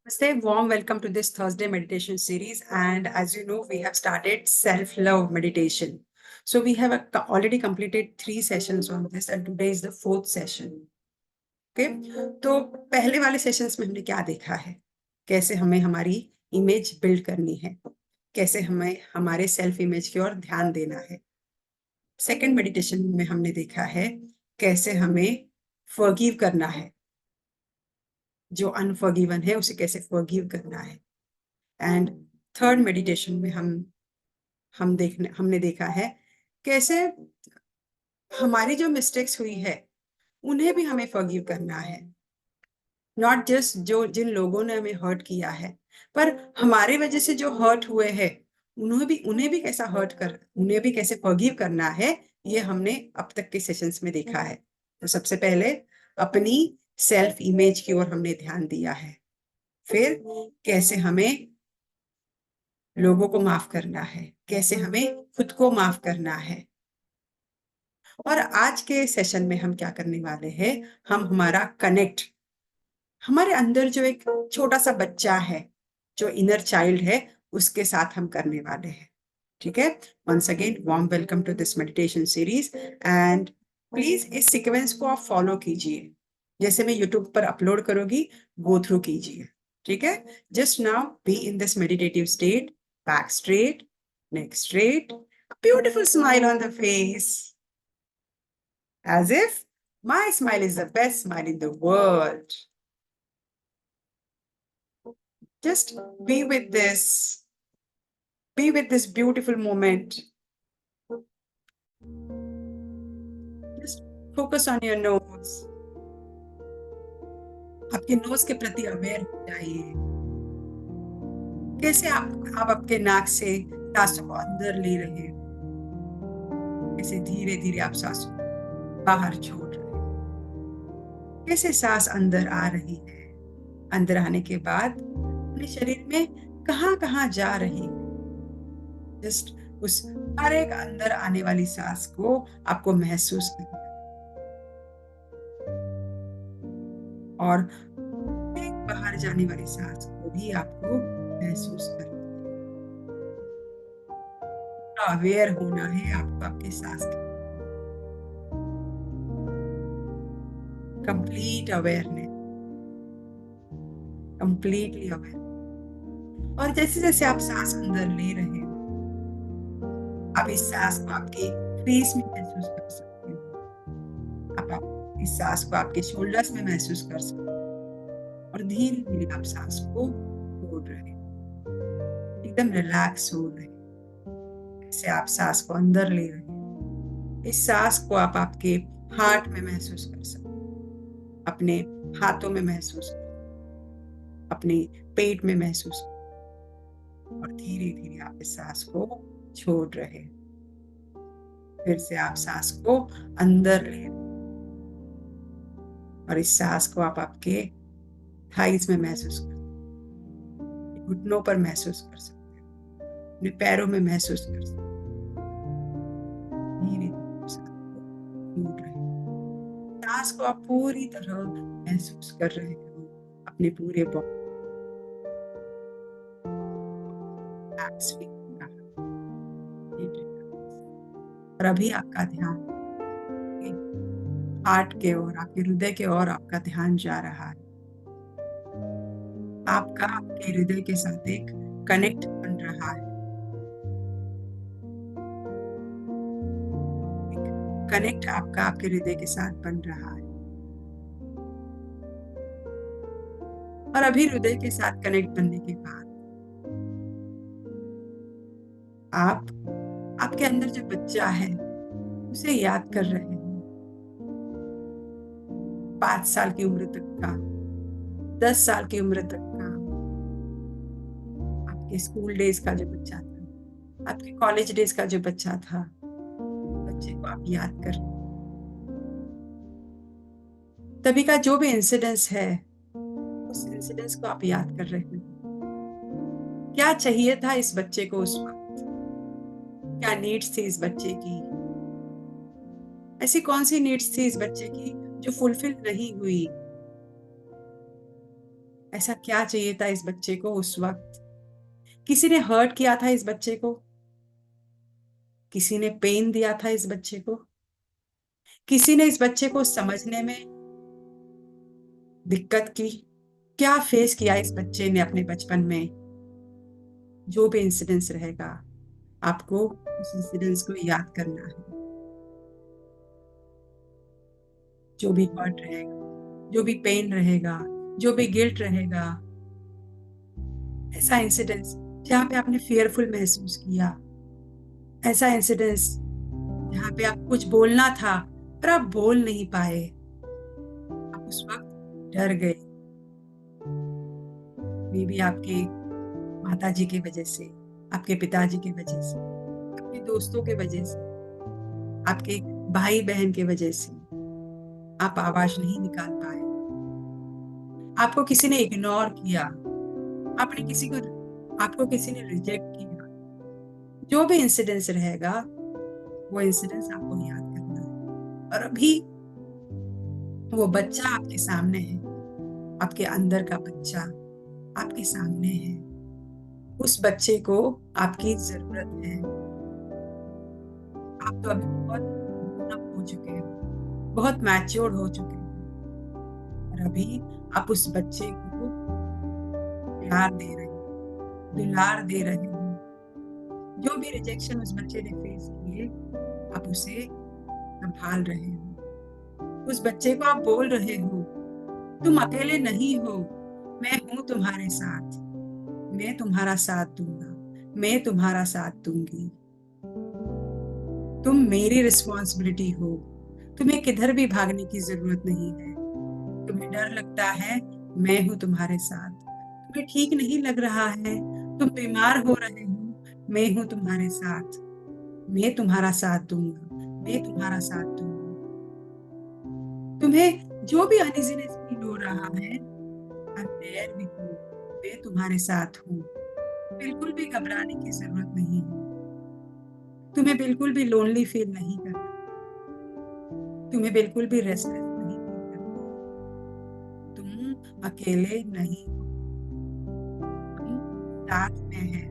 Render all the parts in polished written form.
Namaste, warm welcome to this Thursday meditation series. And as you know, we have started self-love meditation. So we have already completed 3 sessions on this, and today is the 4th session. Okay? तो पहले वाले sessions में हमने क्या देखा है? कैसे हमें हमारी इमेज बिल्ड करनी है, कैसे हमें हमारे सेल्फ इमेज की ओर ध्यान देना है. सेकंड मेडिटेशन में हमने देखा है कैसे हमें फॉरगिव करना है, जो अनफॉरगिवन है उसे कैसे फॉरगिव करना है. एंड थर्ड मेडिटेशन में हमने देखा है कैसे हमारी जो मिस्टेक्स हुई है उन्हें भी हमें फॉरगिव करना है. नॉट जस्ट जो जिन लोगों ने हमें हर्ट किया है, पर हमारे वजह से जो हर्ट हुए हैं उन्हें भी कैसे फॉरगिव करना है, ये हमने अब तक के सेशंस में देखा है. तो सबसे पहले अपनी सेल्फ इमेज की ओर हमने ध्यान दिया है, फिर कैसे हमें लोगों को माफ करना है, कैसे हमें खुद को माफ करना है. और आज के सेशन में हम क्या करने वाले हैं, हम हमारा कनेक्ट, हमारे अंदर जो एक छोटा सा बच्चा है, जो इनर चाइल्ड है, उसके साथ हम करने वाले हैं. ठीक है? Once again warm welcome to this meditation series. And please इस सीक्वेंस को आप फॉलो कीजिए, जैसे मैं यूट्यूब पर अपलोड करूंगी, गो थ्रू कीजिए. ठीक है? Just now be in this meditative state. Back straight, neck straight, a beautiful smile on the face. As if my smile is the best smile in the world. Just be with this. Be with this beautiful moment. Just focus on your nose. आपके knows के प्रति aware हो जाइए. कैसे आप आपके नाक से सांसों को अंदर ले रहे हो, कैसे धीरे धीरे आप सांसों को बाहर छोड़ रहे हो, कैसे सांस अंदर आ रही है, अंदर आने के बाद अपने शरीर में कहां कहां जा रही है. जस्ट उस हर एक अंदर आने वाली सांस को आपको महसूस करना है, और एक बाहर जाने वाली सांस को भी आपको महसूस करना है. अवेयर होना है आपको आपके सांस के. Complete awareness, completely aware. और जैसे जैसे आप सांस अंदर ले रहे हो, आप इस सांस को आपके फेस में महसूस कर सकते हो. आप इस सांस को आपके शोल्डर्स में महसूस कर सकते हो, और धीरे धीरे आप सांस को छोड़ रहे हो, एकदम रिलैक्स हो रहे हो. ऐसे आप सांस को अंदर ले रहे हो. इस सांस को आप आपके हार्ट में महसूस कर सकते हो, अपने हाथों में महसूस कर, अपने पेट में महसूस कर, और धीरे धीरे आप इस सांस को छोड़ रहे हैं. फिर से आप सांस को अंदर ले, और इस सांस को आप आपके थाइस में महसूस कर, घुटनों पर महसूस कर सकते हो, अपने पैरों में महसूस कर सकते हो. धीरे धीरे छोड़ रहे हो. सांस को आप पूरी तरह महसूस कर रहे हो अपने पूरे बॉडी. और अभी आपका ध्यान हार्ट के ओर, आपके हृदय के ओर आपका ध्यान जा रहा है. आपका आपके हृदय के साथ एक कनेक्ट बन रहा है. कनेक्ट आपका आपके हृदय के साथ बन रहा है. और अभी हृदय के साथ कनेक्ट बनने के बाद आप आपके अंदर जो बच्चा है उसे याद कर रहे हैं. 5 साल की उम्र तक का, 10 साल की उम्र तक का, आपके स्कूल डेज का जो बच्चा था, आपके कॉलेज डेज का जो बच्चा था, बच्चे को आप याद कर. तभी का जो भी इंसिडेंस है, उस इंसिडेंस को आप याद कर रहे हैं. क्या चाहिए था इस बच्चे को उस वक्त, क्या नीड्स थी इस बच्चे की, ऐसी कौन सी नीड्स थी इस बच्चे की जो फुलफिल नहीं हुई. ऐसा क्या चाहिए था इस बच्चे को उस वक्त? किसी ने हर्ट किया था इस बच्चे को? किसी ने पेन दिया था इस बच्चे को? किसी ने इस बच्चे को समझने में दिक्कत की? क्या फेस किया इस बच्चे ने अपने बचपन में? जो भी इंसिडेंस रहेगा, आपको उस इंसिडेंस को याद करना है। जो भी हर्ट रहेगा, जो भी पेन रहेगा, जो भी गिल्ट रहेगा, ऐसा इंसिडेंस जहाँ पे आपने फियरफुल महसूस किया, ऐसा इंसिडेंस जहाँ पे आप कुछ बोलना था पर आप बोल नहीं पाए, आप उस वक्त डर गए। मे बी आपके माता जी की वजह से, आपके पिताजी की वजह से, आपके दोस्तों के वजह से, आपके भाई बहन के वजह से आप आवाज नहीं निकाल पाए। आपको किसी ने इग्नोर किया, आपने किसी को आपको किसी ने रिजेक्ट किया। जो भी इंसिडेंस रहेगा, वो इंसिडेंस आपको याद करना है। और अभी वो बच्चा आपके सामने है, आपके अंदर का बच्चा आपके सामने है। उस बच्चे को आपकी जरूरत है। आप तो अभी बहुत grown up हो चुके हो, बहुत मैच्योर हो चुके हो, और अभी आप उस बच्चे को प्यार दे रहे हो, दुलार दे रहे हो। जो भी रिजेक्शन उस बच्चे ने फेस किए, आप उसे संभाल रहे हो। उस बच्चे को आप बोल रहे हो, तुम अकेले नहीं हो, मैं हूं तुम्हारे साथ, मैं तुम्हारा साथ दूंगा, मैं तुम्हारा साथ दूंगी। तुम मेरी रिस्पॉन्सिबिलिटी हो, तुम्हें किधर भी भागने की जरूरत नहीं है। तुम्हें डर लगता है, मैं हूं तुम्हारे साथ। तुम्हें ठीक नहीं लग रहा है, तुम बीमार हो रहे हो, मैं हूं तुम्हारे साथ, मैं तुम्हारा साथ दूंगा, मैं तुम्हारा साथ दूंगा। तुम्हें जो भी अनइजीनेस फील हो रहा है, I'm there with you, मैं तुम्हारे साथ हूँ। बिल्कुल भी घबराने की जरूरत नहीं है। तुम्हें बिल्कुल भी लोनली फील नहीं करना, तुम्हें बिल्कुल भी रेस्टलेस नहीं फील करना। तुम अकेले नहीं हो, तुम साथ में है।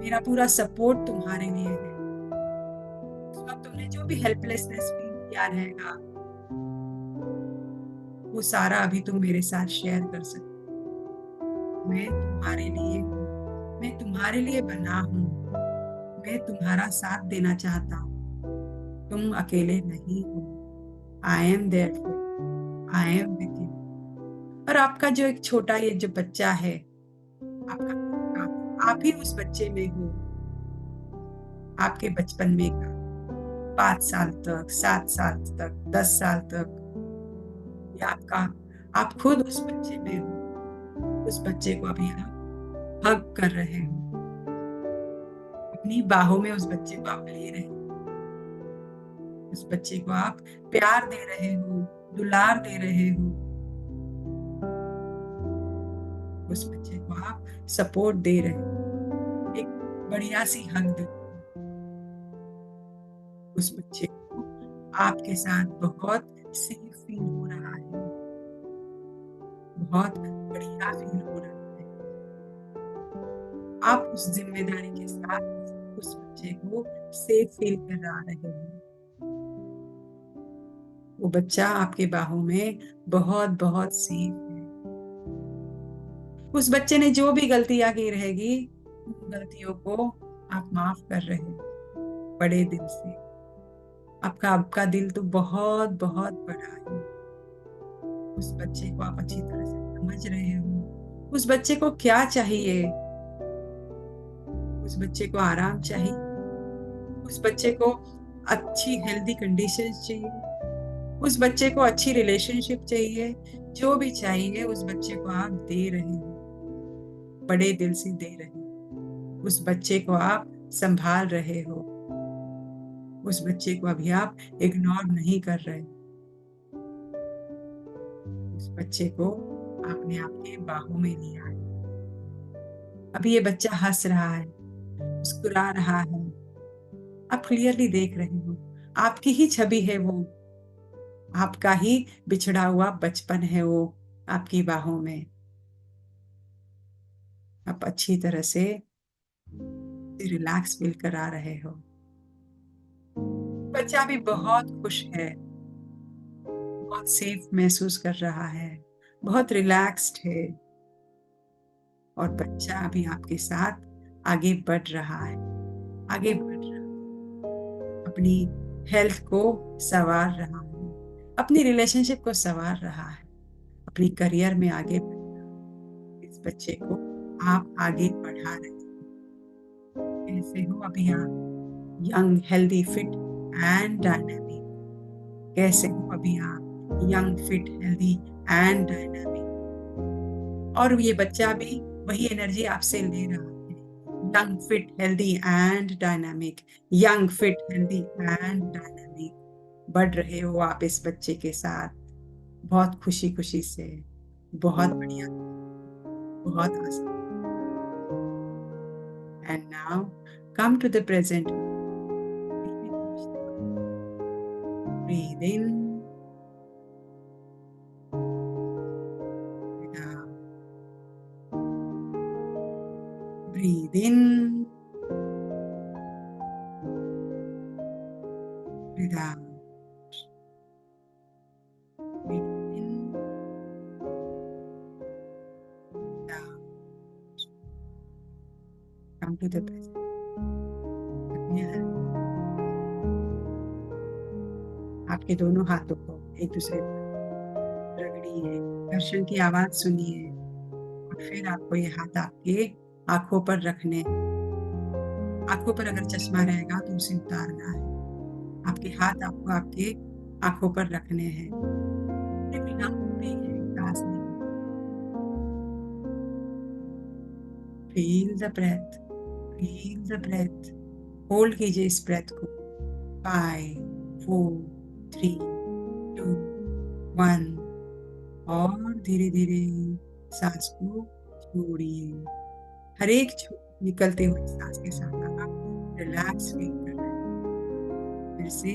मेरा पूरा सपोर्ट तुम्हारे लिए है। उस वक्त तुमने जो भी हेल्पलेसनेस फील किया रहेगा, वो सारा अभी तुम मेरे साथ शेयर कर सकते हो। मैं तुम्हारे लिए हूँ, मैं तुम्हारे लिए बना हूँ, मैं तुम्हारा साथ देना चाहता हूँ। तुम अकेले नहीं हो। I am there for, I am with you. और आपका जो एक छोटा ये जो बच्चा है, आपका आप ही उस बच्चे में हो। आपके बचपन में का 5 साल तक, 7 साल तक, 10 साल तक, या आपका आप खुद उस बच्चे में हो। उस बच्चे को अभी आप हग कर रहे हो, अपनी बाहों में उस बच्चे को आप ले रहे हो। उस बच्चे को आप प्यार दे रहे हो, दुलार दे रहे हो। उस बच्चे को आप सपोर्ट दे रहे हो, एक बढ़िया सी हग दे। उस बच्चे को आपके साथ बहुत सेफ फील हो रहा है, बहुत बढ़िया फील हो रहा है। आप उस जिम्मेदारी के साथ उस बच्चे को सेफ फील करा रहे हो। वो बच्चा आपके बाहों में बहुत बहुत सेफ है। उस बच्चे ने जो भी गलतियां की रहेगी, उन गलतियों को आप माफ कर रहे हो बड़े दिल से। आपका आपका दिल तो बहुत बहुत बड़ा है। उस बच्चे को आप अच्छी तरह से समझ रहे हो। उस बच्चे को क्या चाहिए? उस बच्चे को आराम चाहिए, उस बच्चे को अच्छी हेल्दी कंडीशंस चाहिए, उस बच्चे को अच्छी रिलेशनशिप चाहिए। जो भी चाहिए उस बच्चे को आप दे रहे हो, बड़े दिल से दे रहे हो। उस बच्चे को आप संभाल रहे हो। उस बच्चे को अभी आप इग्नोर नहीं कर रहे। उस बच्चे को आपने आपके बाहों में लिया है। अभी ये बच्चा हंस रहा है, मुस्कुरा रहा है। आप क्लियरली देख रहे हो, आपकी ही छवि है वो, आपका ही बिछड़ा हुआ बचपन है वो आपकी बाहों में। आप अच्छी तरह से रिलैक्स फील करा रहे हो। बच्चा भी बहुत खुश है, बहुत सेफ महसूस कर रहा है, बहुत रिलैक्स्ड है, और बच्चा अभी आपके साथ आगे बढ़ रहा है, आगे बढ़ रहा है, अपनी हेल्थ को संवार रहा है, अपनी रिलेशनशिप को संवार रहा है, अपनी करियर में आगे बढ़ रहा है। इस बच्चे को आप आगे बढ़ा रहे हैं। कैसे हो अभी आप? Young, healthy, fit and dynamic. कैसे हो अभी आप? Young, fit, healthy and dynamic. और ये बच्चा भी वही एनर्जी आपसे ले रहा है। Young, fit, healthy and dynamic. Young, fit, healthy and dynamic. बढ़ रहे हो आप इस बच्चे के साथ बहुत खुशी खुशी से। बहुत बढ़िया, बहुत आसान। And now come to the present. Breathe in, breathe in, breathe out, breathe in, breathe out. Come to the present. अपने आपके दोनों हाथों को एक दूसरे पर रगड़िए, घर्षण की आवाज सुनिए, और फिर आपको ये हाथ आपके आंखों पर रखने हैं। आंखों पर अगर चश्मा रहेगा तो उसे उतारना है। आपके हाथ आपको आपके आंखों पर रखने हैं। एक लंबी गहरी सांस लीजिए। Feel the breath, feel the breath. Hold कीजिए इस ब्रेथ को। 5, 4, 3, 2, 1। और धीरे धीरे सांस को छोड़िए। हर एक निकलते हुए सांस के साथ आप रिलैक्स फील कर रहे हैं। फिर से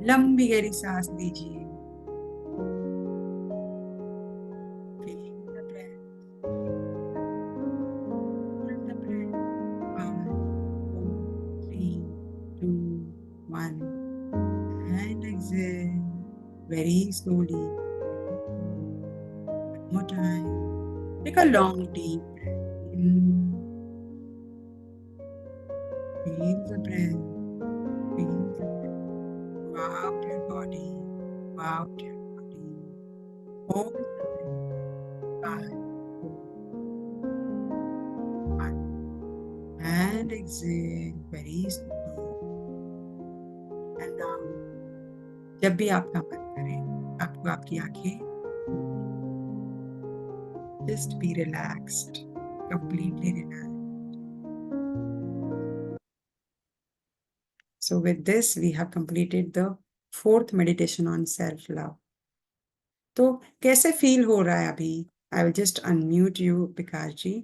लंबी गहरी सांस लीजिए। Feel the breath, feel the breath. 5, 4, 3, 2, 1, and exhale very slowly. One more time. Take a long deep breath in. Feel the breath. Feel the breath. Go out your body. Go out your body. Hold the breath. 5, 4, 1. And exhale very slowly. And now, जब भी आपका मन करे, आपको आपकी आंखें, just be relaxed, completely relaxed. So with this, we have completed the 4th meditation on self-love. तो कैसे फील हो रहा है अभी? I will just unmute you, विकास जी।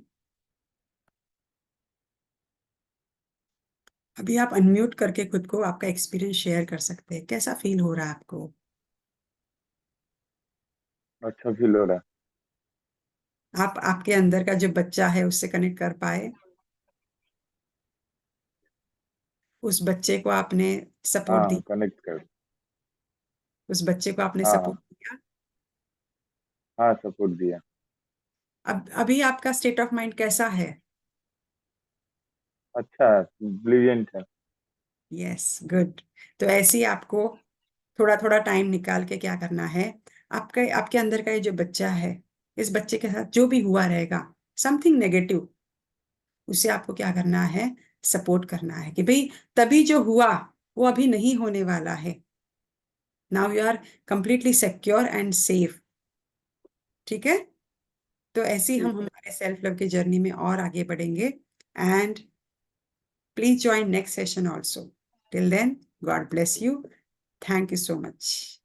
अभी आप अनम्यूट करके खुद को आपका एक्सपीरियंस शेयर कर सकते हैं। कैसा फील हो रहा है आपको? अच्छा फील हो रहा है। आप आपके अंदर का जो बच्चा है उससे कनेक्ट कर पाए? उस बच्चे को आपने सपोर्ट दी? हाँ कनेक्ट कर। उस बच्चे को आपने हाँ सपोर्ट दिया? हाँ सपोर्ट दिया। अब अभी आपका स्टेट ऑफ माइंड कैसा है? अच्छा ब्रिलियंट है। Yes, good. तो ऐसे ही आपको थोड़ा थोड़ा टाइम निकाल के क्या करना है, आपके आपके अंदर का ये जो बच्चा है, इस बच्चे के साथ जो भी हुआ रहेगा समथिंग नेगेटिव, उसे आपको क्या करना है, सपोर्ट करना है कि भाई तभी जो हुआ वो अभी नहीं होने वाला है। Now you are completely secure and safe. ठीक है? तो ऐसे ही हम ठीक है। हमारे सेल्फ लव की जर्नी में और आगे बढ़ेंगे। And please join next session also. Till then, God bless you. Thank you so much.